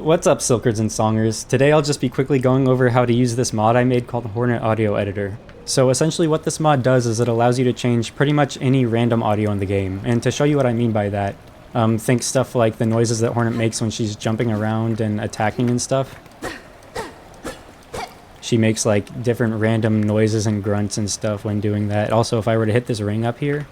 What's up, Silkers and Songers? Today I'll just be quickly going over how to use this mod I made called HornetAudioEditor. So essentially what this mod does is it allows you to change pretty much any random audio in the game. And to show you what I mean by that, think stuff like the noises that Hornet makes when she's jumping around and attacking and stuff. She makes like different random noises and grunts and stuff when doing that. Also, if I were to hit this ring up here,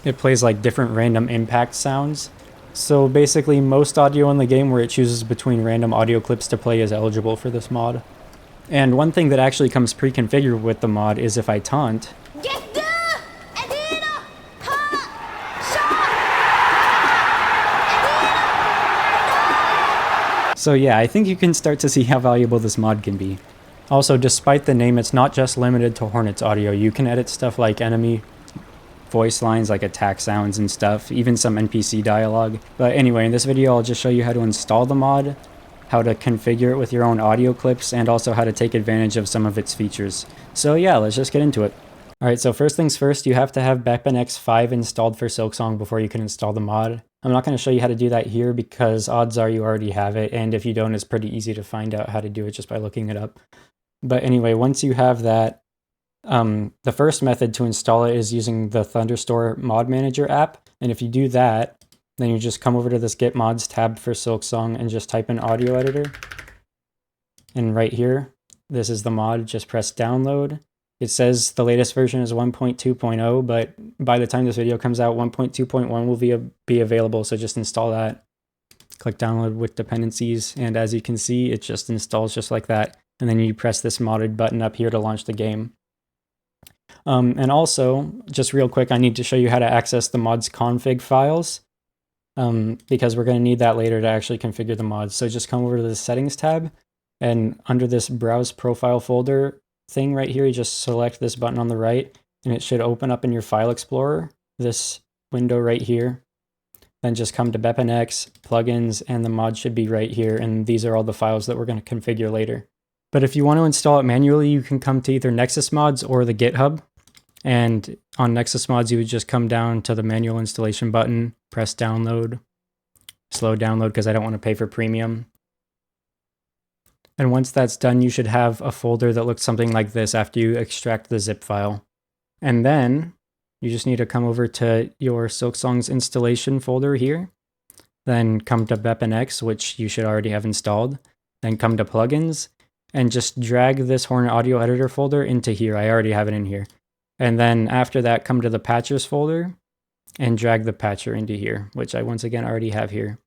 it plays like different random impact sounds. So basically most audio in the game where it chooses between random audio clips to play is eligible for this mod. And one thing that actually comes pre-configured with the mod is if I taunt, so yeah, I think you can start to see how valuable this mod can be. Also, despite the name, it's not just limited to Hornet's audio. You can edit stuff like enemy voice lines, like attack sounds and stuff, even some NPC dialogue. But anyway, in this video I'll just show you how to install the mod, how to configure it with your own audio clips, and also how to take advantage of some of its features. So yeah, let's just get into it. Alright, so first things first, you have to have BepInEx 5 installed for Silksong before you can install the mod. I'm not going to show you how to do that here because odds are you already have it, and if you don't, it's pretty easy to find out how to do it just by looking it up. But anyway, once you have that, the first method to install it is using the Thunderstore mod manager app. And if you do that, then you just come over to this Get Mods tab for Silksong and just type in Audio Editor. And right here, this is the mod, just press download. It says the latest version is 1.2.0, but by the time this video comes out, 1.2.1 will be available, so just install that. Click download with dependencies, and as you can see, it just installs just like that. And then you press this modded button up here to launch the game. And also, just real quick, I need to show you how to access the mod's config files, because we're going to need that later to actually configure the mods. So just come over to the settings tab, and under this browse profile folder thing right here, you just select this button on the right, and it should open up in your file explorer, this window right here. Then just come to BepInEx, plugins, and the mod should be right here, and these are all the files that we're going to configure later. But if you want to install it manually, you can come to either Nexus Mods or the GitHub. And on Nexus Mods, you would just come down to the manual installation button, press download, slow download because I don't want to pay for premium. And once that's done, you should have a folder that looks something like this after you extract the zip file. And then you just need to come over to your Silksong's installation folder here. Then come to BepInEx, which you should already have installed. Then come to plugins. And just drag this HornetAudioEditor folder into here. I already have it in here. And then after that, come to the patchers folder and drag the patcher into here, which I once again already have here.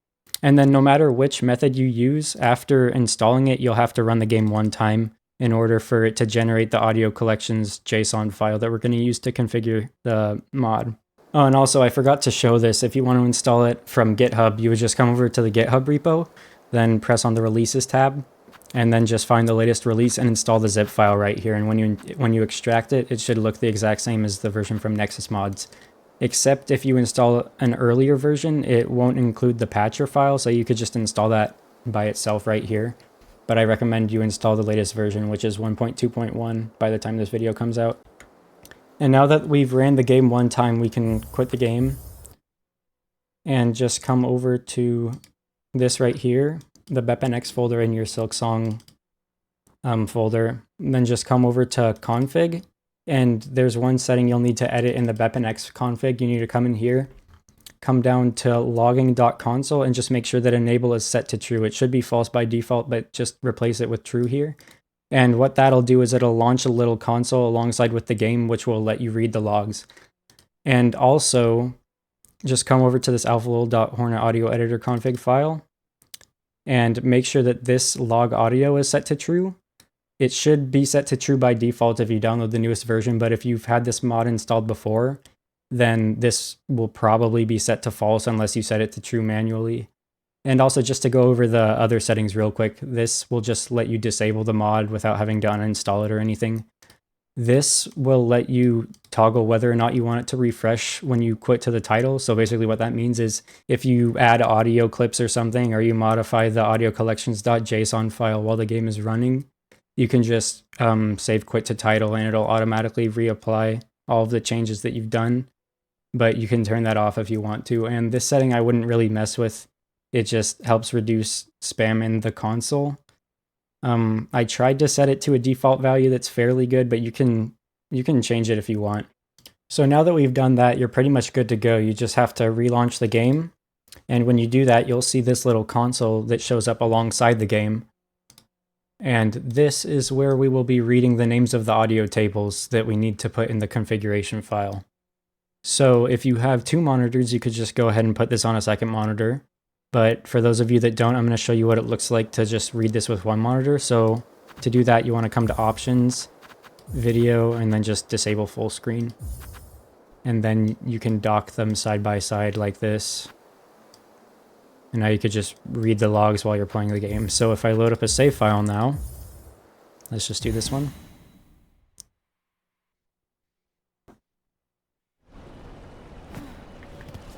And then no matter which method you use, after installing it, you'll have to run the game one time in order for it to generate the audio collections JSON file that we're going to use to configure the mod. Oh, and also I forgot to show this. If you want to install it from GitHub, you would just come over to the GitHub repo, then press on the releases tab, and then just find the latest release and install the zip file right here. And when you extract it, it should look the exact same as the version from Nexus Mods. Except if you install an earlier version, it won't include the patcher file, so you could just install that by itself right here. But I recommend you install the latest version, which is 1.2.1 by the time this video comes out. And now that we've ran the game one time, we can quit the game and just come over to this right here, the BepInEx folder in your Silksong folder. And then just come over to config, and there's one setting you'll need to edit in the BepInEx config. You need to come in here, come down to logging.console, and just make sure that enable is set to true. It should be false by default, but just replace it with true here. And what that'll do is it'll launch a little console alongside with the game, which will let you read the logs. And also, just come over to this alphalol.hornetAudioEditor config file, and make sure that this log audio is set to true. It should be set to true by default if you download the newest version, but if you've had this mod installed before, then this will probably be set to false unless you set it to true manually. And also, just to go over the other settings real quick, this will just let you disable the mod without having to uninstall it or anything. This will let you toggle whether or not you want it to refresh when you quit to the title. So basically what that means is if you add audio clips or something, or you modify the audio collections.json file while the game is running, you can just save quit to title and it'll automatically reapply all of the changes that you've done. but you can turn that off if you want to. And this setting I wouldn't really mess with. It just helps reduce spam in the console. I tried to set it to a default value that's fairly good, but you can change it if you want. So now that we've done that, you're pretty much good to go. You just have to relaunch the game. And when you do that, you'll see this little console that shows up alongside the game. And this is where we will be reading the names of the audio tables that we need to put in the configuration file. So if you have 2 monitors, you could just go ahead and put this on a second monitor. But for those of you that don't, I'm going to show you what it looks like to just read this with 1 monitor. So to do that, you want to come to Options, Video, and then just disable full screen. And then you can dock them side by side like this. And now you could just read the logs while you're playing the game. So if I load up a save file now, let's just do this one.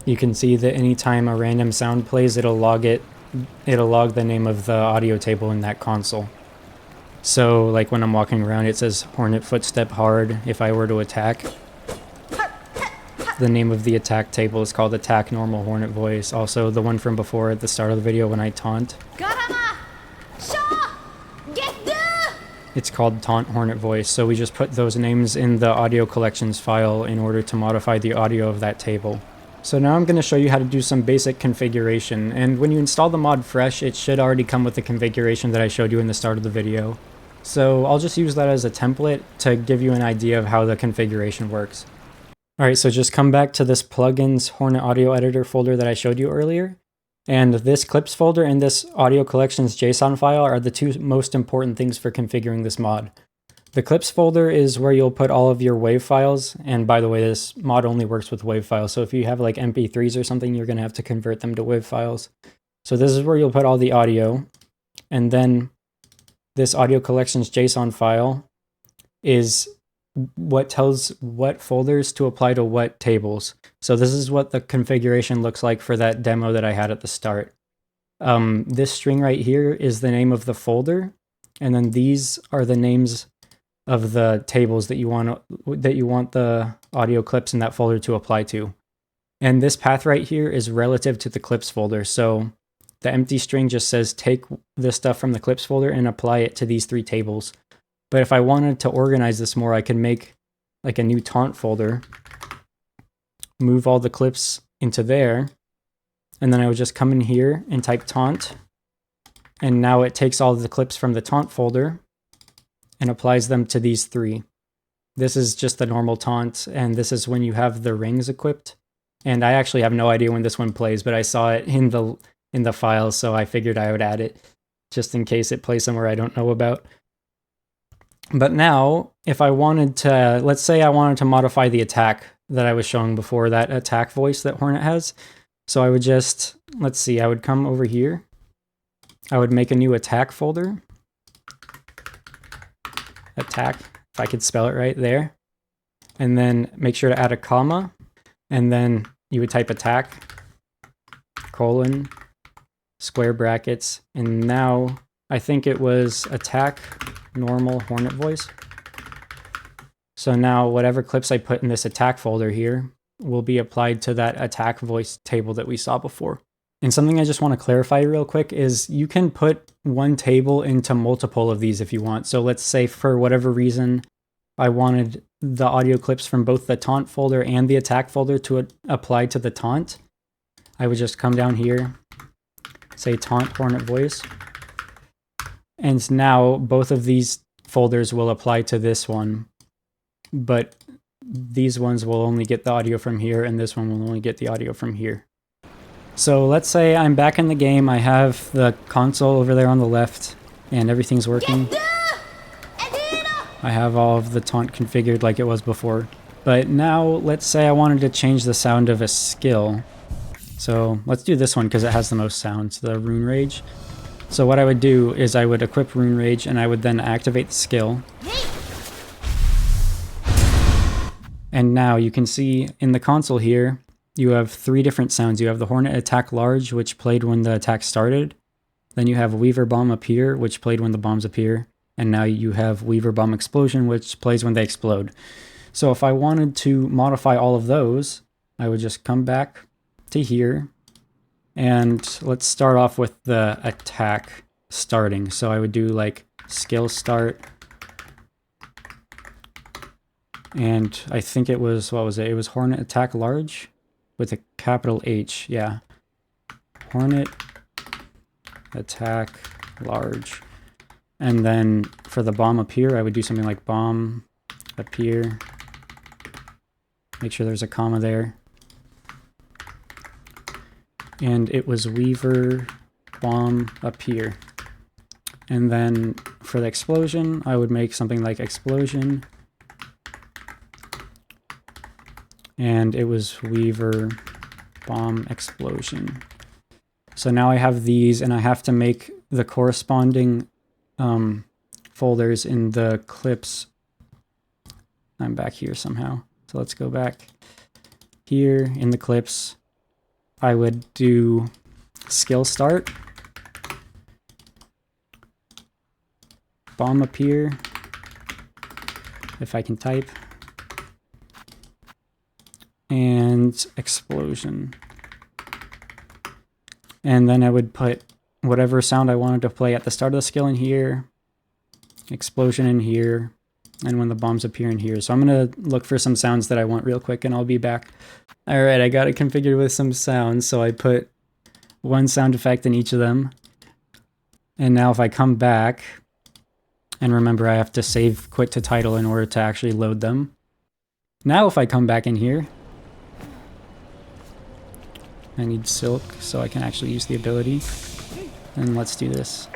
You can see that anytime a random sound plays, it'll log the name of the audio table in that console. So like when I'm walking around, it says Hornet footstep hard. If I were to attack, the name of the attack table is called attack normal Hornet voice. Also the one from before at the start of the video when I taunt, it's called taunt Hornet voice. So we just put those names in the audio collections file in order to modify the audio of that table. So now I'm going to show you how to do some basic configuration, and when you install the mod fresh, it should already come with the configuration that I showed you in the start of the video. So I'll just use that as a template to give you an idea of how the configuration works. Alright, so just come back to this plugins HornetAudioEditor folder that I showed you earlier, and this clips folder and this audio collections JSON file are the 2 most important things for configuring this mod. The clips folder is where you'll put all of your WAV files, and by the way, this mod only works with WAV files, so if you have like MP3s or something, you're going to have to convert them to WAV files. So this is where you'll put all the audio, and then this audio collections JSON file is what tells what folders to apply to what tables. So this is what the configuration looks like for that demo that I had at the start. This string right here is the name of the folder, and then these are the names of the tables that you want the audio clips in that folder to apply to. And this path right here is relative to the clips folder. So the empty string just says take the stuff from the clips folder and apply it to these 3 tables. But if I wanted to organize this more, I could make like a new taunt folder, move all the clips into there, and then I would just come in here and type taunt, and now it takes all the clips from the taunt folder and applies them to these 3. This is just the normal taunt, and this is when you have the rings equipped. And I actually have no idea when this one plays, but I saw it in the file, so I figured I would add it just in case it plays somewhere I don't know about. But now, if I wanted to, let's say I wanted to modify the attack that I was showing before, that attack voice that Hornet has. So I would just, let's see, I would come over here. I would make a new attack folder. Attack, if I could spell it right there. And then make sure to add a comma. And then you would type attack, colon, square brackets. And now I think it was attack normal Hornet voice. So now whatever clips I put in this attack folder here will be applied to that attack voice table that we saw before. And something I just want to clarify real quick is you can put one table into multiple of these if you want. So let's say for whatever reason I wanted the audio clips from both the taunt folder and the attack folder to apply to the taunt. I would just come down here, say taunt Hornet voice. And now both of these folders will apply to this one, but these ones will only get the audio from here, and this one will only get the audio from here. So let's say I'm back in the game, I have the console over there on the left, and everything's working. I have all of the taunt configured like it was before. But now let's say I wanted to change the sound of a skill. So let's do this one because it has the most sounds, the Rune Rage. So what I would do is I would equip Rune Rage and I would then activate the skill. And now you can see in the console here, you have 3 different sounds. You have the Hornet Attack Large, which played when the attack started. Then you have Weaver Bomb Appear, which played when the bombs appear. And now you have Weaver Bomb Explosion, which plays when they explode. So if I wanted to modify all of those, I would just come back to here, and let's start off with the attack starting. So I would do like skill start, and I think it was, what was it? It was Hornet attack large with a capital H. Yeah, Hornet attack large. And then for the bomb appear, I would do something like bomb appear. Make sure there's a comma there. And it was Weaver bomb appear. And then for the explosion, I would make something like explosion. And it was Weaver bomb explosion. So now I have these, and I have to make the corresponding folders in the clips. I'm back here somehow. So let's go back here in the clips. I would do skill start, bomb appear, if I can type, and explosion. And then I would put whatever sound I wanted to play at the start of the skill in here, explosion in here, and when the bombs appear in here. So I'm going to look for some sounds that I want real quick, and I'll be back. All right, I got it configured with some sounds, so I put one sound effect in each of them. And now if I come back, and remember I have to save quit to title in order to actually load them. Now if I come back in here, I need silk so I can actually use the ability. And let's do this.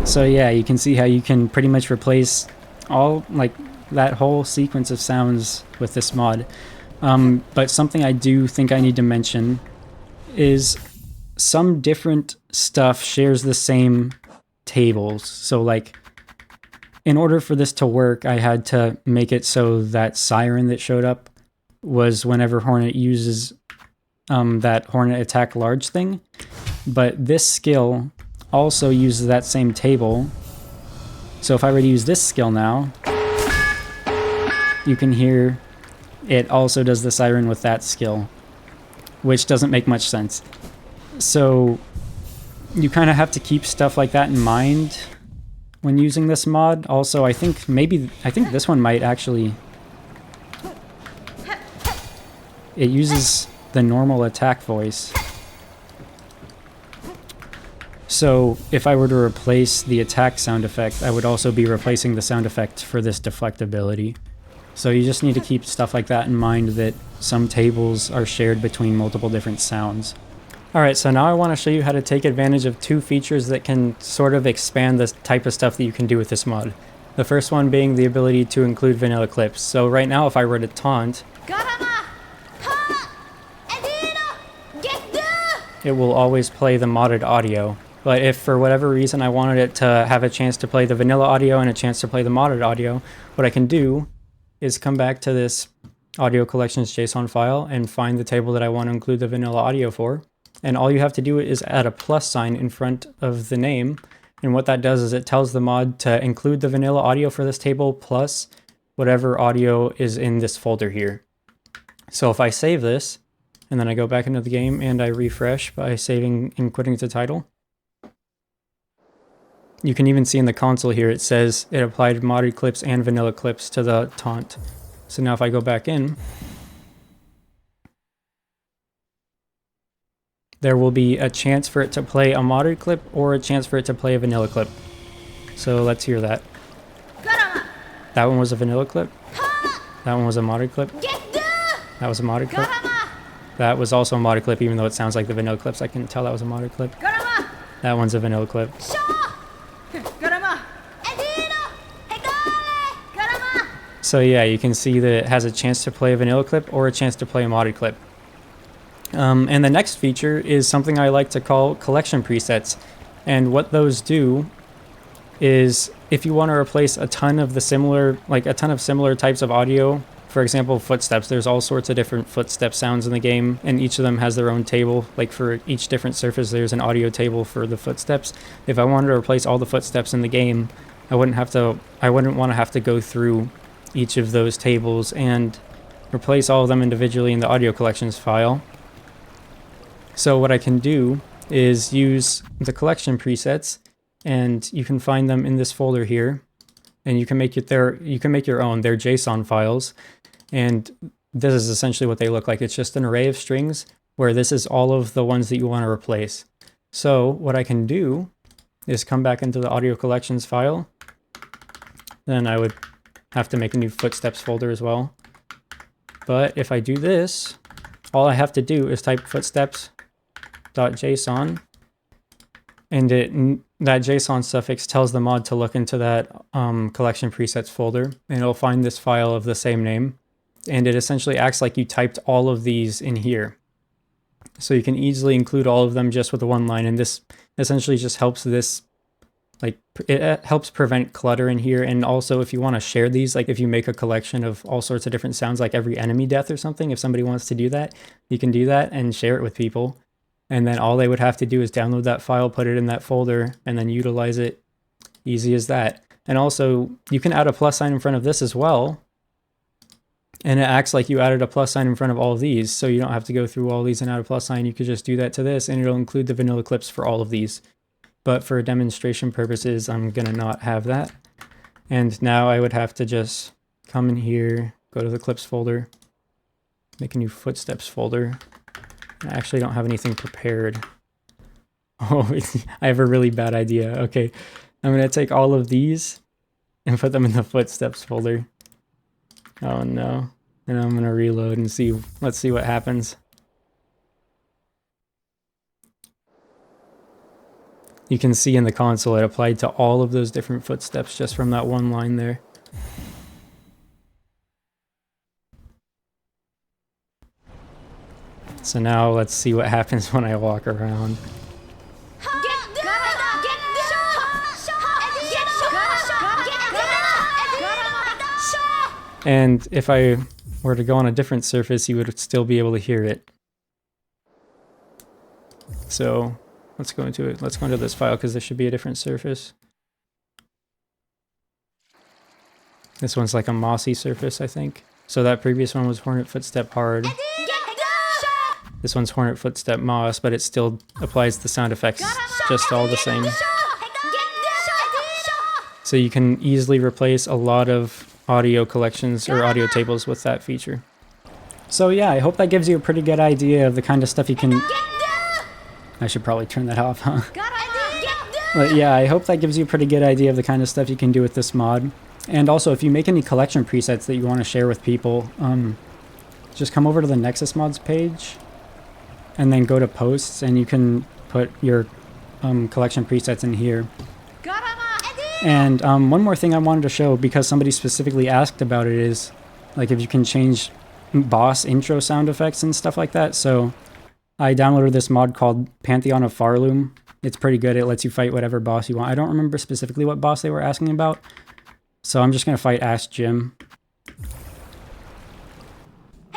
So yeah, you can see how you can pretty much replace all, like, that whole sequence of sounds with this mod. But something I do think I need to mention is some different stuff shares the same tables. So like, in order for this to work, I had to make it so that siren that showed up was whenever Hornet uses that Hornet attack large thing. But this skill also uses that same table. So if I were to use this skill now, you can hear it also does the siren with that skill, which doesn't make much sense. So you kind of have to keep stuff like that in mind when using this mod. Also, I think this one might actually, it uses the normal attack voice. So if I were to replace the attack sound effect, I would also be replacing the sound effect for this deflect ability. So you just need to keep stuff like that in mind, that some tables are shared between multiple different sounds. Alright, so now I want to show you how to take advantage of two features that can sort of expand the type of stuff that you can do with this mod. The first one being the ability to include vanilla clips. So right now if I were to taunt, it will always play the modded audio. But if for whatever reason I wanted it to have a chance to play the vanilla audio and a chance to play the modded audio, what I can do is come back to this audio collections JSON file and find the table that I want to include the vanilla audio for. And all you have to do is add a plus sign in front of the name. And what that does is it tells the mod to include the vanilla audio for this table plus whatever audio is in this folder here. So if I save this, and then I go back into the game and I refresh by saving and quitting to title, you can even see in the console here it says it applied modded clips and vanilla clips to the taunt. So now if I go back in, there will be a chance for it to play a modded clip or a chance for it to play a vanilla clip. So let's hear that. That one was a vanilla clip. That one was a modded clip. That was a modded clip. That was also a modded clip, even though it sounds like the vanilla clips. I can tell that was a modded clip. That one's a vanilla clip. So yeah, you can see that it has a chance to play a vanilla clip or a chance to play a modded clip. And the next feature is something I like to call collection presets. And what those do is, if you want to replace a ton of similar types of audio, for example, footsteps, there's all sorts of different footstep sounds in the game, and each of them has their own table. Like for each different surface, there's an audio table for the footsteps. If I wanted to replace all the footsteps in the game, I wouldn't want to have to go through each of those tables and replace all of them individually in the audio collections file. So what I can do is use the collection presets, and you can find them in this folder here, and you can make your own. They're JSON files, and this is essentially what they look like. It's just an array of strings where this is all of the ones that you want to replace. So what I can do is come back into the audio collections file. Then I would have to make a new footsteps folder as well. But if I do this, all I have to do is type footsteps.json, and that JSON suffix tells the mod to look into that collection presets folder, and it'll find this file of the same name. And it essentially acts like you typed all of these in here. So you can easily include all of them just with one line, and this essentially just helps this, like, it helps prevent clutter in here. And also, if you want to share these, like if you make a collection of all sorts of different sounds, like every enemy death or something, if somebody wants to do that, you can do that and share it with people. And then all they would have to do is download that file, put it in that folder, and then utilize it. Easy as that. And also, you can add a plus sign in front of this as well, and it acts like you added a plus sign in front of all of these, so you don't have to go through all these and add a plus sign. You could just do that to this, and it'll include the vanilla clips for all of these. But for demonstration purposes, I'm gonna not have that. And now I would have to just come in here, go to the clips folder, make a new footsteps folder. I actually don't have anything prepared. Oh, I have a really bad idea. Okay, I'm gonna take all of these and put them in the footsteps folder. Oh no. And I'm gonna reload and see, let's see what happens. You can see in the console it applied to all of those different footsteps just from that one line there. So now let's see what happens when I walk around. And if I were to go on a different surface, you would still be able to hear it. So let's go into it. Let's go into this file because this should be a different surface. This one's like a mossy surface, I think. So that previous one was Hornet Footstep Hard. This one's Hornet Footstep Moss, but it still applies the sound effects just all the same. So you can easily replace a lot of audio collections or audio tables with that feature. So yeah, I hope that gives you a pretty good idea of the kind of stuff you can... I should probably turn that off, huh? But yeah, I hope that gives you a pretty good idea of the kind of stuff you can do with this mod. And also, if you make any collection presets that you want to share with people, just come over to the Nexus Mods page and then go to posts, and you can put your collection presets in here. And one more thing I wanted to show, because somebody specifically asked about it, is like if you can change boss intro sound effects and stuff like that. So I downloaded this mod called Pantheon of Farloom. It's pretty good. It lets you fight whatever boss you want. I don't remember specifically what boss they were asking about, so I'm just going to fight Ask Jim.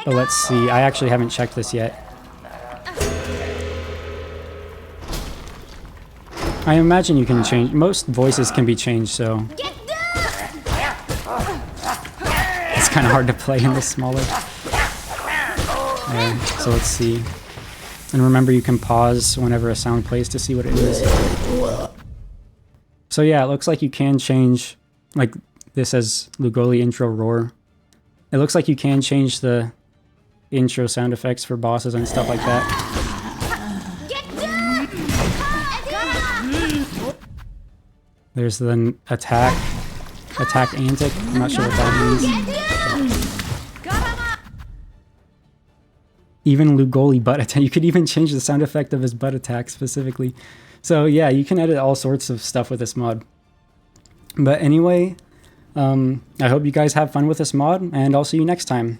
But let's see. I actually haven't checked this yet. I imagine you can change... Most voices can be changed, so... It's kind of hard to play in this smaller... so let's see. And remember, you can pause whenever a sound plays to see what it is. So yeah, it looks like you can change... Like, this says Lugoli Intro Roar. It looks like you can change the intro sound effects for bosses and stuff like that. There's the attack antic. I'm not sure what that means. Even Lugoli butt attack. You could even change the sound effect of his butt attack specifically. So yeah, you can edit all sorts of stuff with this mod. But anyway, I hope you guys have fun with this mod, and I'll see you next time.